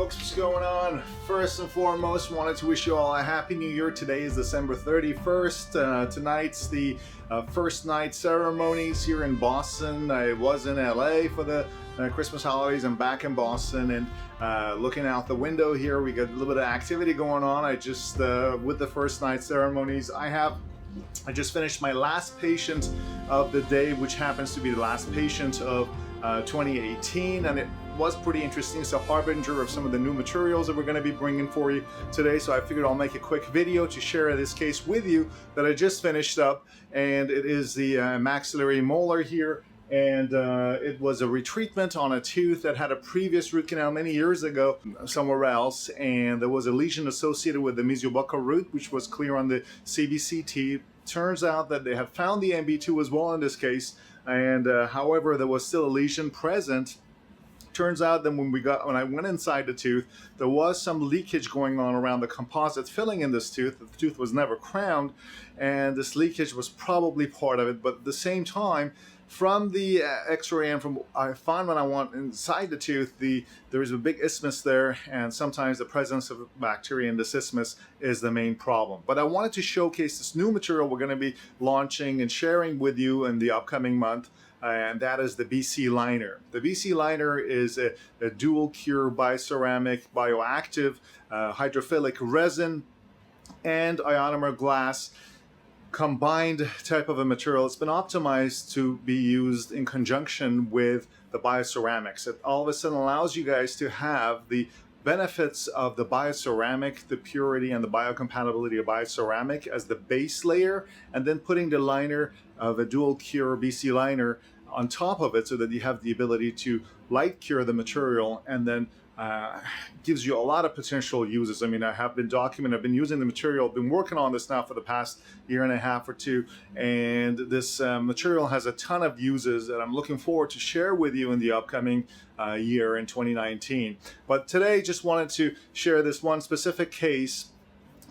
folks, what's going on? First and foremost, wanted to wish you all a happy new year. Today is December 31st. Tonight's the first night ceremonies here in Boston. I was in LA for the Christmas holidays. I'm back in Boston, and looking out the window here, we got a little bit of activity going on. I just, with the first night ceremonies, I just finished my last patient of the day, which happens to be the last patient of 2018, and it was pretty interesting. It's a harbinger of some of the new materials that we're going to be bringing for you today, so I figured I'll make a quick video to share this case with you that I just finished up, and it is the maxillary molar here. And it was a retreatment on a tooth that had a previous root canal many years ago somewhere else, and there was a lesion associated with the mesiobuccal root, which was clear on the CBCT. Turns out that they had found the MB2 as well in this case, and however, there was still a lesion present. Turns out that when I went inside the tooth, there was some leakage going on around the composite filling in this tooth. The tooth was never crowned, and this leakage was probably part of it. But at the same time, from the X-ray and from I found when I went inside the tooth, there is a big isthmus there, and sometimes the presence of bacteria in this isthmus is the main problem. But I wanted to showcase this new material we're going to be launching and sharing with you in the upcoming month. And that is the BC liner. The BC liner is a dual cure bioceramic, bioactive, hydrophilic resin and ionomer glass combined type of a material. It's been optimized to be used in conjunction with the bioceramics. It all of a sudden allows you guys to have the benefits of the bioceramic, the purity and the biocompatibility of bioceramic as the base layer, and then putting the liner of a dual cure BC liner on top of it so that you have the ability to light cure the material, and then gives you a lot of potential uses. I mean, I've been using the material, been working on this now for the past year and a half or two, and this material has a ton of uses that I'm looking forward to share with you in the upcoming year in 2019. But today, just wanted to share this one specific case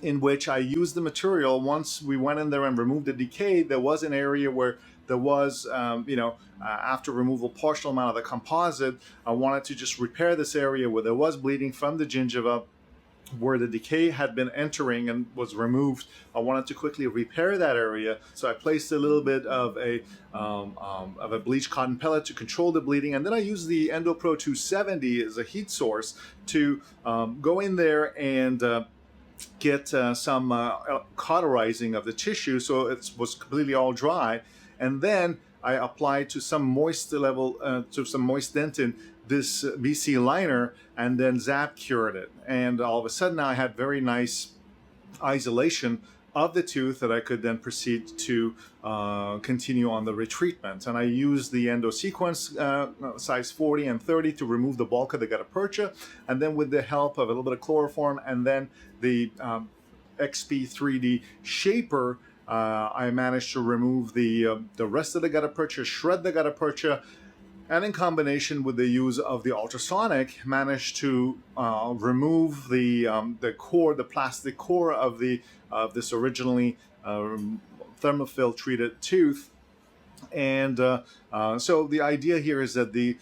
in which I used the material. Once we went in there and removed the decay, there was an area where there was, after removal, partial amount of the composite. I wanted to just repair this area where there was bleeding from the gingiva, where the decay had been entering and was removed. I wanted to quickly repair that area, so I placed a little bit of a bleached cotton pellet to control the bleeding, and then I used the EndoPro 270 as a heat source to go in there and get some cauterizing of the tissue, so it was completely all dry. And then I applied to some moist dentin this BC liner, and then zap cured it. And all of a sudden I had very nice isolation of the tooth that I could then proceed to continue on the retreatment. And I used the endo sequence size 40 and 30 to remove the bulk of the gutta percha, and then with the help of a little bit of chloroform and then the XP3D shaper, I managed to remove the rest of the gutta percha, shred the gutta percha, and in combination with the use of the ultrasonic, managed to remove the core, the plastic core of this originally thermophil treated tooth. And so the idea here is that the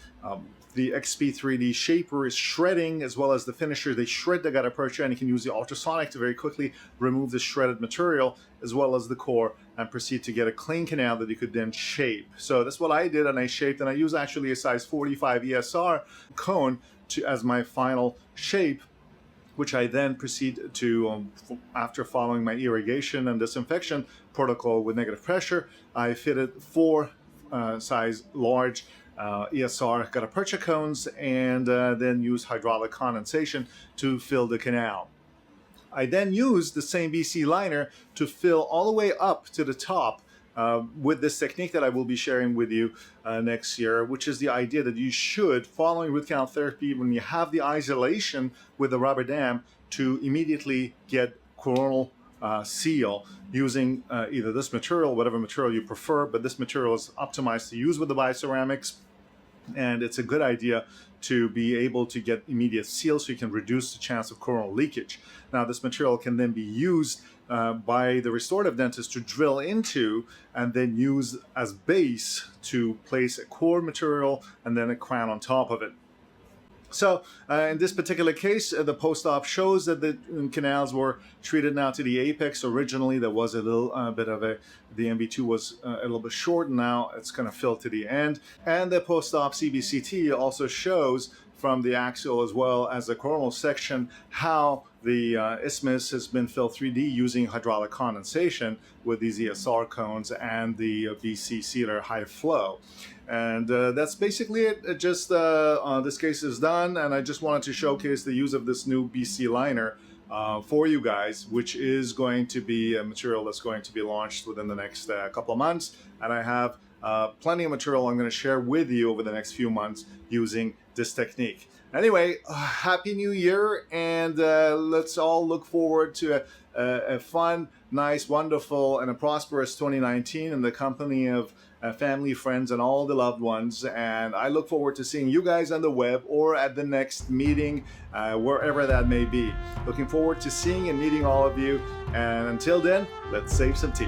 XP3D shaper is shredding, as well as the finisher. They shred the gutta percha, and you can use the ultrasonic to very quickly remove the shredded material as well as the core, and proceed to get a clean canal that you could then shape. So that's what I did, and I shaped, and I use actually a size 45 ESR cone as my final shape, which I then proceed to, after following my irrigation and disinfection protocol with negative pressure, I fitted 4 size large ESR gutta percha cones, and then use hydraulic condensation to fill the canal. I then used the same BC liner to fill all the way up to the top with this technique that I will be sharing with you next year, which is the idea that you should, following root canal therapy, when you have the isolation with the rubber dam, to immediately get coronal seal using either this material, whatever material you prefer, but this material is optimized to use with the bioceramics, and it's a good idea to be able to get immediate seal so you can reduce the chance of coronal leakage. Now, this material can then be used by the restorative dentist to drill into and then use as base to place a core material and then a crown on top of it. So in this particular case, the post-op shows that the canals were treated now to the apex. Originally, there was a little bit of the MB2 was a little bit short. Now it's going to fill to the end. And the post-op CBCT also shows from the axial as well as the coronal section how the isthmus has been filled 3D using hydraulic condensation with these ESR cones and the BC sealer high flow. And that's basically it. This case is done, and I just wanted to showcase the use of this new BC liner for you guys, which is going to be a material that's going to be launched within the next couple of months. And I have plenty of material I'm going to share with you over the next few months using this technique. Anyway, Happy New Year, and let's all look forward to a fun, nice, wonderful, and a prosperous 2019 in the company of family, friends, and all the loved ones. And I look forward to seeing you guys on the web or at the next meeting, wherever that may be. Looking forward to seeing and meeting all of you. And until then, let's save some tea.